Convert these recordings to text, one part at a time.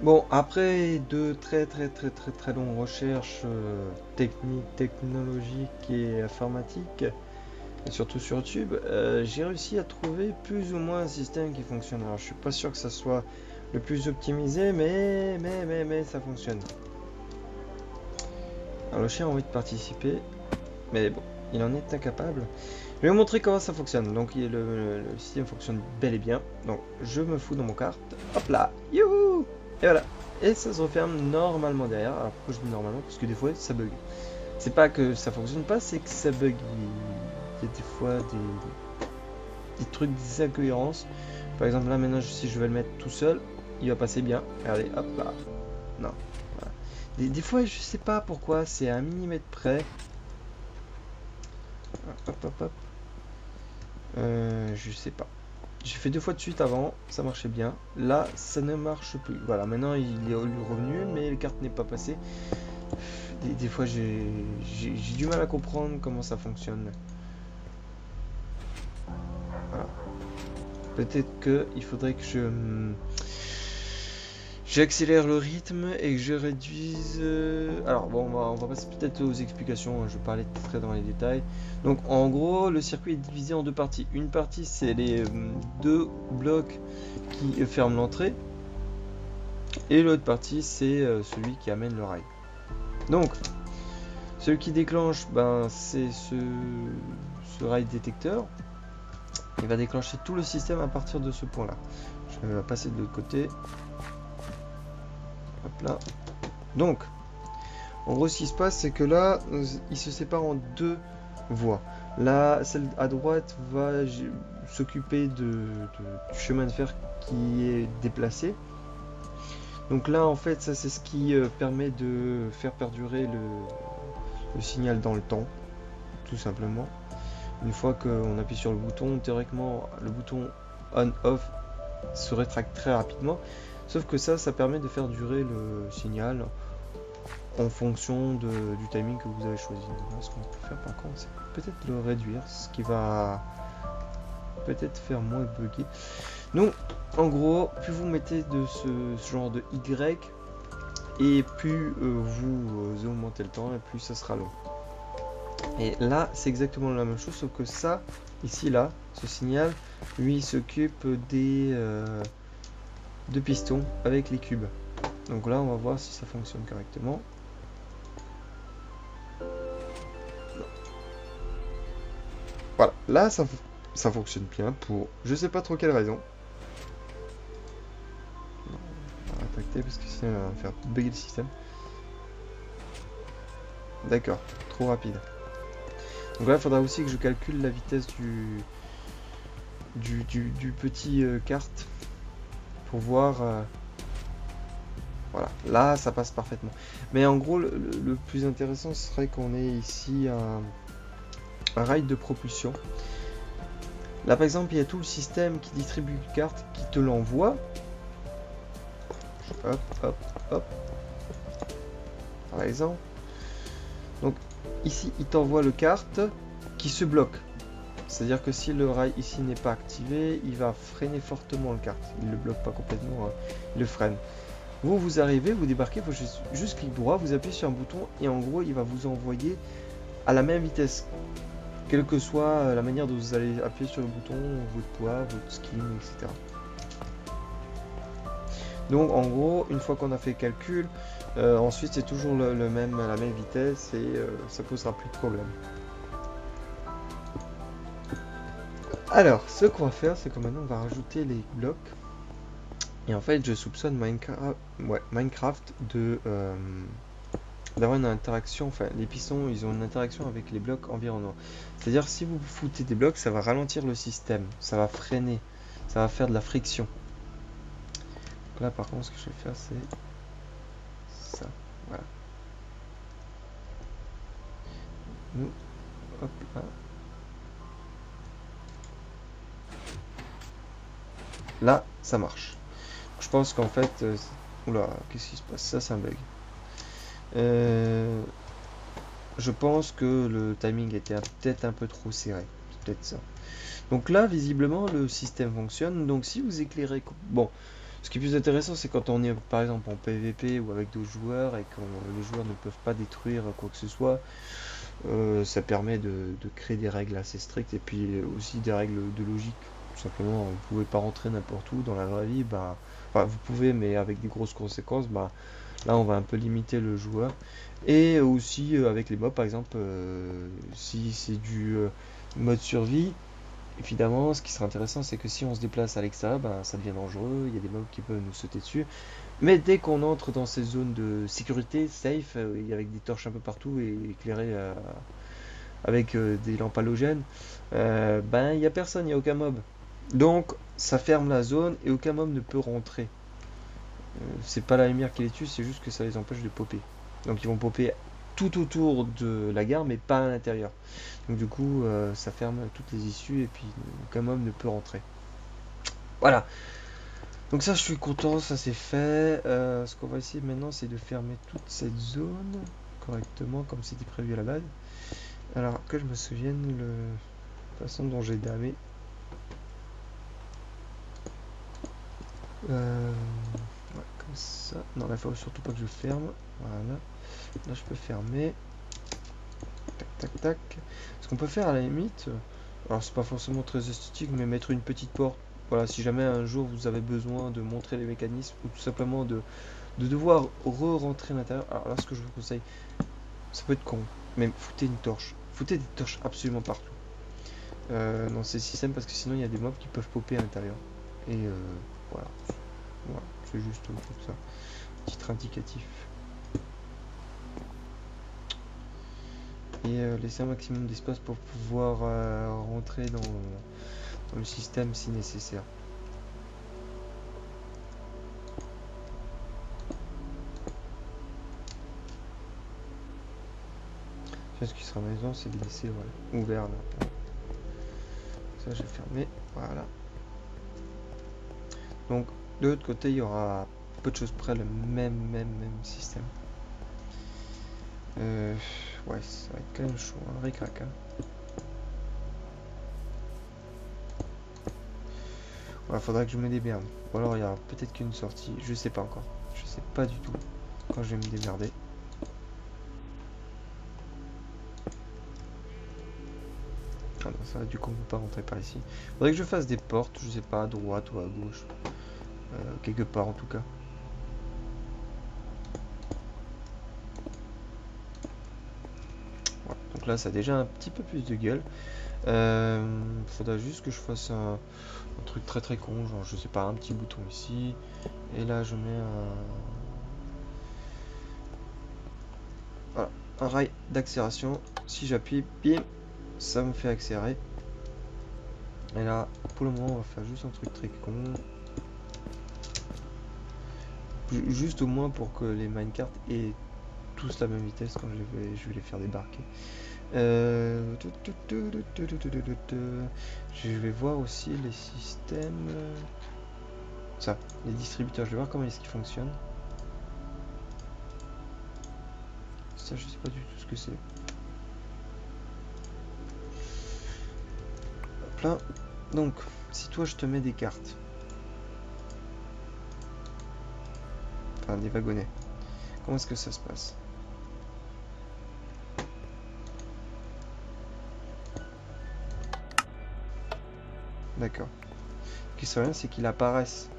Bon, après de très longues recherches techniques, technologiques et informatiques, et surtout sur YouTube, j'ai réussi à trouver plus ou moins un système qui fonctionne. Alors, je suis pas sûr que ça soit le plus optimisé, mais ça fonctionne. Alors, le chien a envie de participer, mais bon, il en est incapable. Je vais vous montrer comment ça fonctionne. Donc, le système fonctionne bel et bien. Donc, je me fous dans mon kart. Hop là, youhou! Et voilà. Et ça se referme normalement derrière. Alors, pourquoi je dis normalement? Parce que des fois, ça bug. C'est pas que ça fonctionne pas, c'est que ça bug. Il y a des fois des trucs, des incohérences. Par exemple, là maintenant, si je vais le mettre tout seul, il va passer bien. Regardez, hop là. Non. Voilà. Des fois, je sais pas pourquoi, c'est à un millimètre près. Hop, hop, hop. Je sais pas. J'ai fait 2 fois de suite avant, ça marchait bien. Là, ça ne marche plus. Voilà, maintenant il est revenu, mais les cartes n'est pas passé. Des fois, j'ai du mal à comprendre comment ça fonctionne. Voilà. Peut-être que il faudrait que j'accélère le rythme et que je réduise. Alors bon, on va passer peut-être aux explications, hein. Je vais parler très dans les détails. Donc en gros, le circuit est divisé en deux parties. Une partie, c'est les deux blocs qui ferment l'entrée. Et l'autre partie, c'est celui qui amène le rail. Donc, celui qui déclenche, ben, c'est ce rail détecteur. Il va déclencher tout le système à partir de ce point-là. Je vais passer de l'autre côté. Hop là. Donc, en gros, ce qui se passe, c'est que là, il se sépare en deux voies. Là, celle à droite va s'occuper du chemin de fer qui est déplacé. Donc là, en fait, ça c'est ce qui permet de faire perdurer le signal dans le temps, tout simplement. Une fois qu'on appuie sur le bouton, théoriquement, le bouton on-off se rétracte très rapidement. Sauf que ça permet de faire durer le signal en fonction du timing que vous avez choisi. Là, ce qu'on peut faire par contre, c'est peut-être le réduire, ce qui va peut-être faire moins bugger. Donc, en gros, plus vous mettez de ce genre de Y, et plus vous augmentez le temps, et plus ça sera long. Et là, c'est exactement la même chose, sauf que ça, ici, là, ce signal, lui, s'occupe des de pistons avec les cubes. Donc là, on va voir si ça fonctionne correctement. Voilà, là, ça fonctionne bien pour je sais pas trop quelle raison. On va rétracter parce que sinon, on va faire bugger le système. D'accord, trop rapide. Donc là, il faudra aussi que je calcule la vitesse du petit kart pour voir. Voilà, là ça passe parfaitement. Mais en gros, le plus intéressant serait qu'on ait ici un rail de propulsion. Là par exemple, il y a tout le système qui distribue une carte qui te l'envoie. Hop, hop, hop. Par exemple. Donc ici, il t'envoie le kart qui se bloque. C'est-à-dire que si le rail ici n'est pas activé, il va freiner fortement le kart. Il ne le bloque pas complètement, il le freine. Vous arrivez, vous débarquez, il faut juste clic droit, vous appuyez sur un bouton et en gros il va vous envoyer à la même vitesse. Quelle que soit la manière dont vous allez appuyer sur le bouton, votre poids, votre skin, etc. Donc en gros, une fois qu'on a fait le calcul, ensuite c'est toujours la même vitesse et ça posera plus de problème. Alors, ce qu'on va faire, c'est que maintenant on va rajouter les blocs. Et en fait, je soupçonne Minecraft d'avoir une interaction, enfin les pistons ils ont une interaction avec les blocs environnants. C'est-à-dire si vous foutez des blocs, ça va ralentir le système, ça va freiner, ça va faire de la friction. Donc là par contre ce que je vais faire c'est ça, voilà. Nous, hop là. Là, ça marche. Je pense qu'en fait, oula, qu'est-ce qui se passe? Ça c'est un bug. Euh, je pense que le timing était peut-être un peu trop serré. C'est peut-être ça. Donc là, visiblement, le système fonctionne. Donc si vous éclairez... Bon, Ce qui est plus intéressant, c'est quand on est par exemple en PVP ou avec d'autres joueurs et que les joueurs ne peuvent pas détruire quoi que ce soit. Ça permet de créer des règles assez strictes et puis aussi des règles de logique. Tout simplement, vous pouvez pas rentrer n'importe où dans la vraie vie. Bah, enfin, vous pouvez, mais avec des grosses conséquences. Bah, là, on va un peu limiter le joueur. Et aussi avec les mobs, par exemple, si c'est du mode survie, évidemment, ce qui sera intéressant, c'est que si on se déplace à l'extérieur, bah, ça devient dangereux. Il y a des mobs qui peuvent nous sauter dessus. Mais dès qu'on entre dans ces zones de sécurité, safe, avec des torches un peu partout et éclairées avec des lampes halogènes, ben il n'y a personne, il n'y a aucun mob. Donc ça ferme la zone et aucun mob ne peut rentrer. C'est pas la lumière qui les tue, c'est juste que ça les empêche de popper. Donc ils vont popper tout autour de la gare, mais pas à l'intérieur. Donc du coup, ça ferme toutes les issues et puis aucun mob ne peut rentrer. Voilà. Donc ça, je suis content, ça c'est fait. Ce qu'on va essayer maintenant, c'est de fermer toute cette zone correctement, comme c'était prévu à la base. Alors que je me souvienne la façon dont j'ai damé. Ouais, comme ça. Non, là, il faut surtout pas que je ferme. Voilà. Là, je peux fermer. Tac, tac, tac. Ce qu'on peut faire à la limite, alors c'est pas forcément très esthétique, mais mettre une petite porte. Voilà, si jamais un jour vous avez besoin de montrer les mécanismes ou tout simplement de devoir re-rentrer à l'intérieur. Alors là, ce que je vous conseille, ça peut être con, mais foutez une torche. Foutez des torches absolument partout dans ces systèmes parce que sinon il y a des mobs qui peuvent popper à l'intérieur. Et voilà. Voilà, c'est juste tout ça. Titre indicatif. Et laisser un maximum d'espace pour pouvoir rentrer dans le système si nécessaire. Ce qui sera maison, c'est de laisser voilà, ouvert là. Ça, j'ai fermé. Voilà. Donc, de l'autre côté, il y aura peu de choses près le même système. Ouais, ça va être quand même chaud, hein, ric-rac, hein. Ouais, faudra que je me démerde. Ou alors il y aura peut-être qu'une sortie, je sais pas encore. Je sais pas du tout quand je vais me démerder. Ah non, ça du coup on peut pas rentrer par ici. Faudrait que je fasse des portes, je sais pas, à droite ou à gauche. Quelque part en tout cas. Voilà. Donc là ça a déjà un petit peu plus de gueule. Faudra juste que je fasse un truc très con, genre je sais pas, un petit bouton ici. Et là je mets voilà, un rail d'accélération. Si j'appuie, bim, ça me fait accélérer. Et là, pour le moment, on va faire juste un truc très con. Juste au moins pour que les minecarts aient tous la même vitesse quand je vais les faire débarquer. Je vais voir aussi les systèmes. Ça, les distributeurs, je vais voir comment est-ce qu'ils fonctionnent. Ça, je sais pas du tout ce que c'est. Hop là. Donc, si toi je te mets des cartes, enfin des wagonnets, comment est-ce que ça se passe? D'accord. Ce qui serait bien, c'est qu'il apparaisse.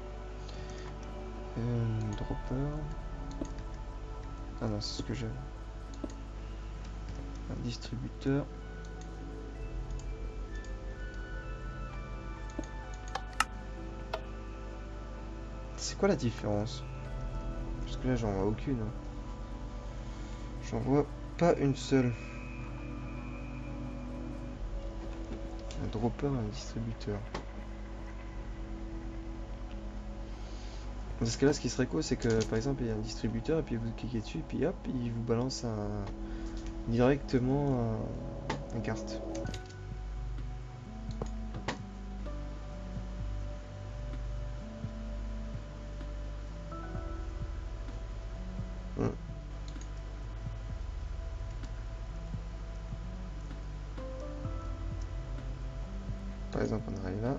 Dropper. Ah non, c'est ce que j'avais. Un distributeur. C'est quoi la différence? Parce que là, j'en vois aucune. Hein. J'en vois pas une seule. Un dropper et un distributeur. Dans ce cas-là, ce qui serait cool, c'est que par exemple, il y a un distributeur et puis vous cliquez dessus et puis hop, il vous balance directement une carte. Hum. Par exemple, on arrive là.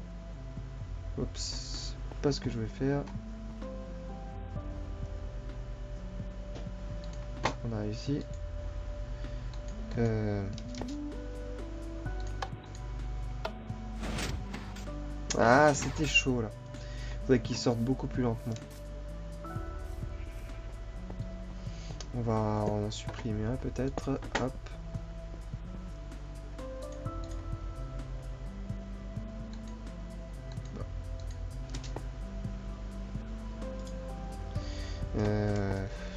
Oups, pas ce que je vais faire. On a réussi. Ah, c'était chaud là. Faudrait qu'il sorte beaucoup plus lentement. On va en supprimer un peut-être. Hop.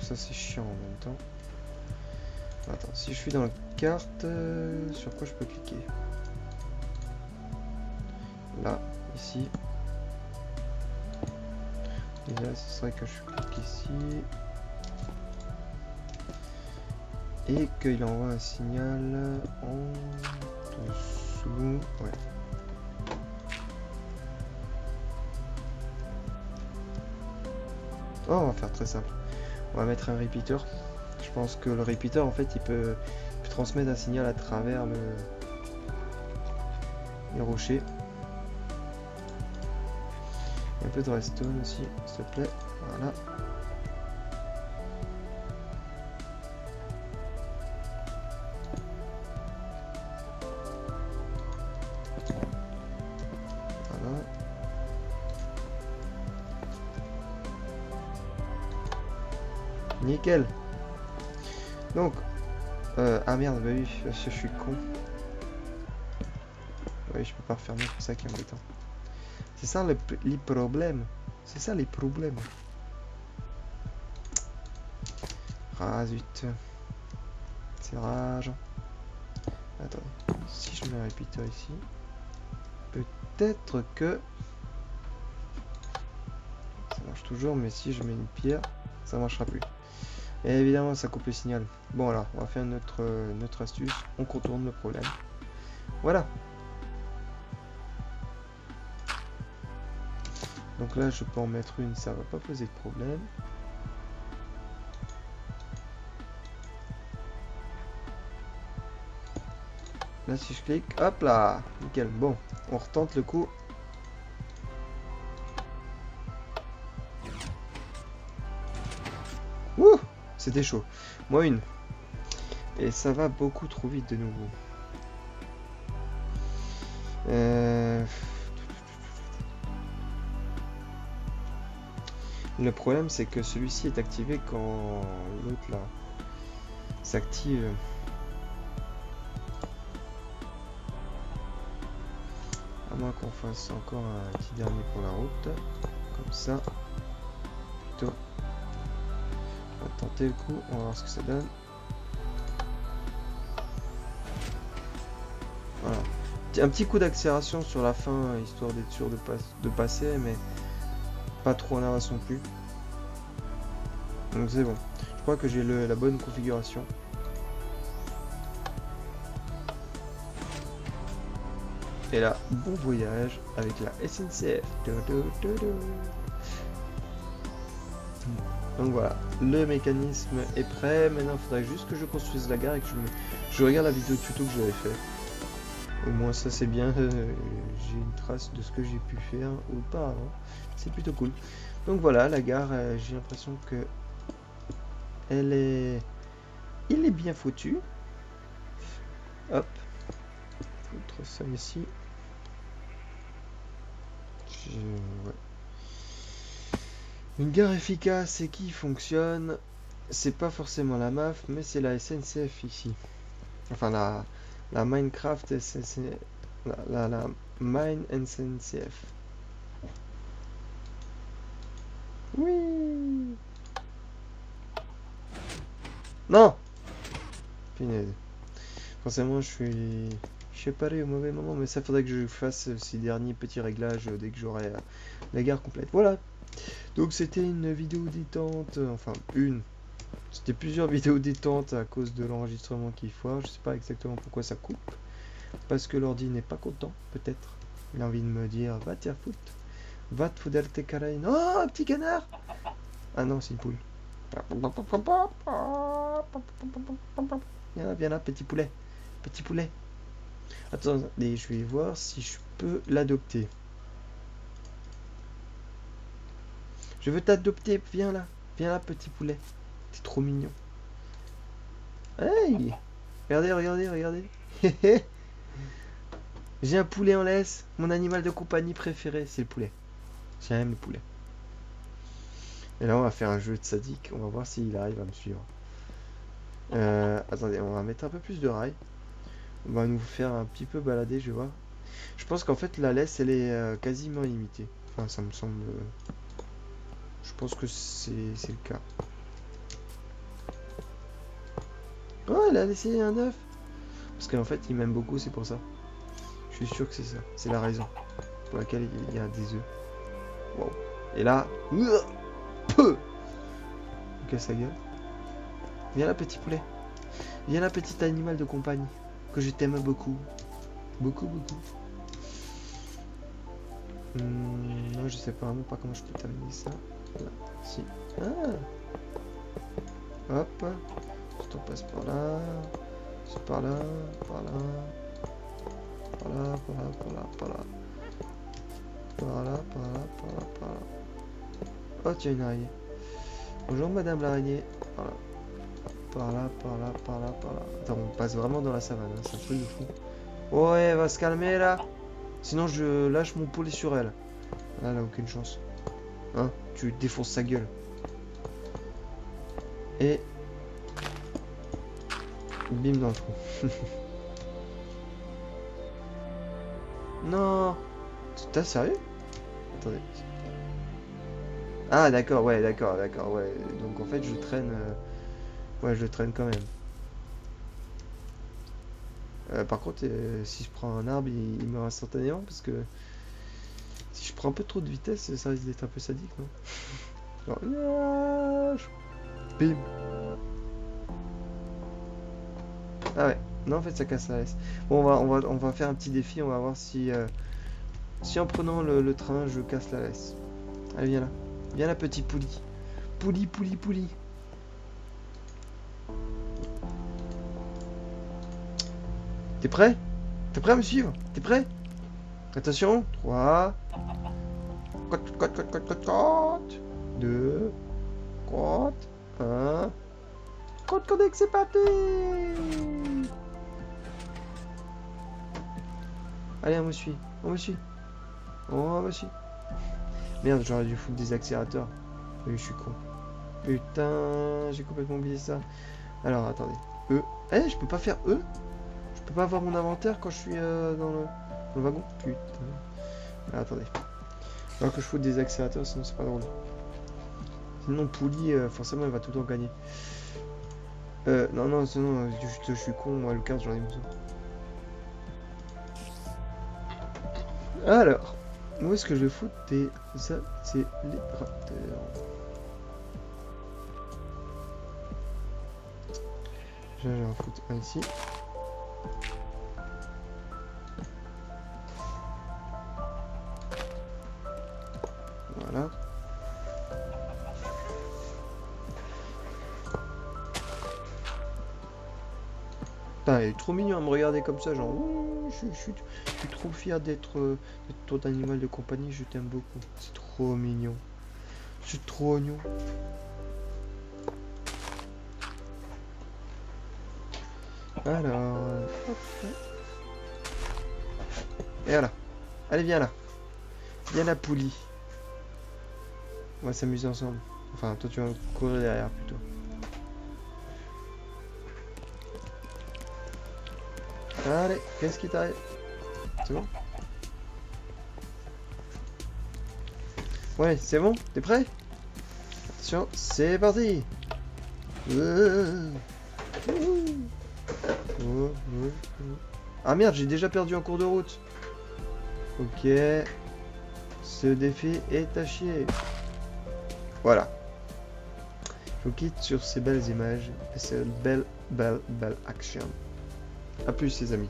Ça c'est chiant en même temps. Attends, si je suis dans la carte, sur quoi je peux cliquer? Là, ici. Et là, ce serait que je clique ici. Et qu'il envoie un signal en dessous. Ouais. Oh, on va faire très simple. On va mettre un repeater. Je pense que le repeater, en fait, il peut transmettre un signal à travers les rochers. Un peu de redstone aussi, s'il te plaît. Voilà. Voilà. Nickel. Donc, ah merde, bah oui, je suis con. Oui, je peux pas refermer, c'est ça qui est embêtant. C'est ça les problèmes. C'est ça les problèmes. Ah zut. C'est rage. Attends, si je mets un repeater ici, peut-être que ça marche toujours, mais si je mets une pierre, ça marchera plus. Et évidemment, ça coupe le signal. Bon, alors, on va faire notre astuce. On contourne le problème. Voilà. Donc là, je peux en mettre une, ça va pas poser de problème. Là, si je clique, hop là, nickel. Bon, on retente le coup. Ouh, c'était chaud. Moi une. Et ça va beaucoup trop vite de nouveau. Le problème, c'est que celui-ci est activé quand l'autre là s'active. À moins qu'on fasse encore un petit dernier pour la route. Comme ça. Plutôt. On va tenter le coup, on va voir ce que ça donne. Voilà. Un petit coup d'accélération sur la fin, histoire d'être sûr de passer, mais pas trop en avance non plus. Donc c'est bon. Je crois que j'ai la bonne configuration. Et là, bon voyage avec la SNCF. Donc voilà, le mécanisme est prêt. Maintenant, il faudrait juste que je construise la gare et que je regarde la vidéo tuto que j'avais fait. Au moins ça c'est bien, j'ai une trace de ce que j'ai pu faire auparavant. C'est plutôt cool. Donc voilà, la gare, j'ai l'impression que il est bien foutu. Hop, foutre ça ici. Ouais. Une gare efficace et qui fonctionne, c'est pas forcément la MAF, mais c'est la SNCF ici. Enfin la Minecraft SNCF. La Mine SNCF. Oui. Non. Punaise. Forcément, je suis paré au mauvais moment, mais ça faudrait que je fasse ces derniers petits réglages dès que j'aurai la gare complète. Voilà. Donc c'était une vidéo détente, enfin une. C'était plusieurs vidéos détentes à cause de l'enregistrement qui foire. Je sais pas exactement pourquoi ça coupe. Parce que l'ordi n'est pas content, peut-être. Il a envie de me dire, va te foutre. Va te foutre tes carènes. Oh, un petit canard. Ah non, c'est une poule. Viens là, petit poulet. Petit poulet. Attendez, je vais voir si je peux l'adopter. Je veux t'adopter, viens là, petit poulet. T'es trop mignon. Hey! Regardez, regardez, regardez. J'ai un poulet en laisse. Mon animal de compagnie préféré, c'est le poulet. J'aime le poulet. Et là, on va faire un jeu de sadique. On va voir s'il arrive à me suivre. Attendez, on va mettre un peu plus de rails. On va nous faire un petit peu balader, je vais voir. Je pense qu'en fait, la laisse, elle est quasiment illimitée. Enfin, ça me semble... je pense que c'est le cas. Oh, elle a laissé un œuf. Parce qu'en fait, il m'aime beaucoup, c'est pour ça. Je suis sûr que c'est ça. C'est la raison pour laquelle il y a des œufs. Wow. Et là... Peu. Il casse la gueule. Viens là, petit poulet. Viens là, petit animal de compagnie. Que je t'aime beaucoup. Beaucoup, beaucoup. Non, je sais pas vraiment pas comment je peux terminer ça. Là, si. Ah. Hop. On passe par là. C'est par là. Par là. Par là, par là, par là, par là. Par là, par là, par là, par là. Oh, tiens, une araignée. Bonjour, madame l'araignée. Par là. Par là, par là, par là, par là. Attends, on passe vraiment dans la savane, hein. C'est un truc de fou. Ouais, elle va se calmer là. Sinon, je lâche mon poulet sur elle. Là, elle a aucune chance. Hein, tu défonces sa gueule. Et... bim dans le trou. Non. T'es sérieux? Attendez. Ah d'accord, ouais, d'accord, d'accord, ouais. Donc en fait je traîne... ouais, je traîne quand même. Par contre, si je prends un arbre, il meurt instantanément parce que... si je prends un peu trop de vitesse, ça risque d'être un peu sadique, non? Genre... bim. Ah ouais. Non, en fait ça casse la laisse. Bon, on va faire un petit défi, on va voir si... si en prenant le train, je casse la laisse. Allez, viens là. Viens là, petit pouli. Pouli, pouli, pouli. T'es prêt? T'es prêt à me suivre? T'es prêt? Attention. 3. 4. 2. 4. 1. Code connect, c'est parti! Allez, on me suit. On me suit. On me suit. Merde, j'aurais dû foutre des accélérateurs. Oui, je suis con. Putain, j'ai complètement oublié ça. Alors, attendez. E. Eh, je peux pas faire E? Je peux pas avoir mon inventaire quand je suis dans le wagon? Putain. Alors, attendez. Alors que je foute des accélérateurs, sinon c'est pas drôle. Sinon, Pouli, forcément, il va tout le temps gagner. Non, non, sinon, je suis con. Moi, le carte, j'en ai besoin. Alors, où est-ce que je vais foutre des accélérateurs? Je vais en foutre un ici. Voilà. Putain, il est trop mignon à me regarder comme ça, genre, ouh, je suis trop fier d'être ton animal de compagnie, je t'aime beaucoup. C'est trop mignon. C'est trop mignon. Alors, hop. Et voilà. Allez, viens là. Viens là, Pouli. On va s'amuser ensemble. Enfin, toi, tu vas courir derrière plutôt. Allez, qu'est-ce qui t'arrive? C'est bon? Ouais, c'est bon? T'es prêt? Attention, c'est parti! Ah merde, j'ai déjà perdu en cours de route. Ok. Ce défi est à chier. Voilà. Je vous quitte sur ces belles images et cette belle action. A plus les amis.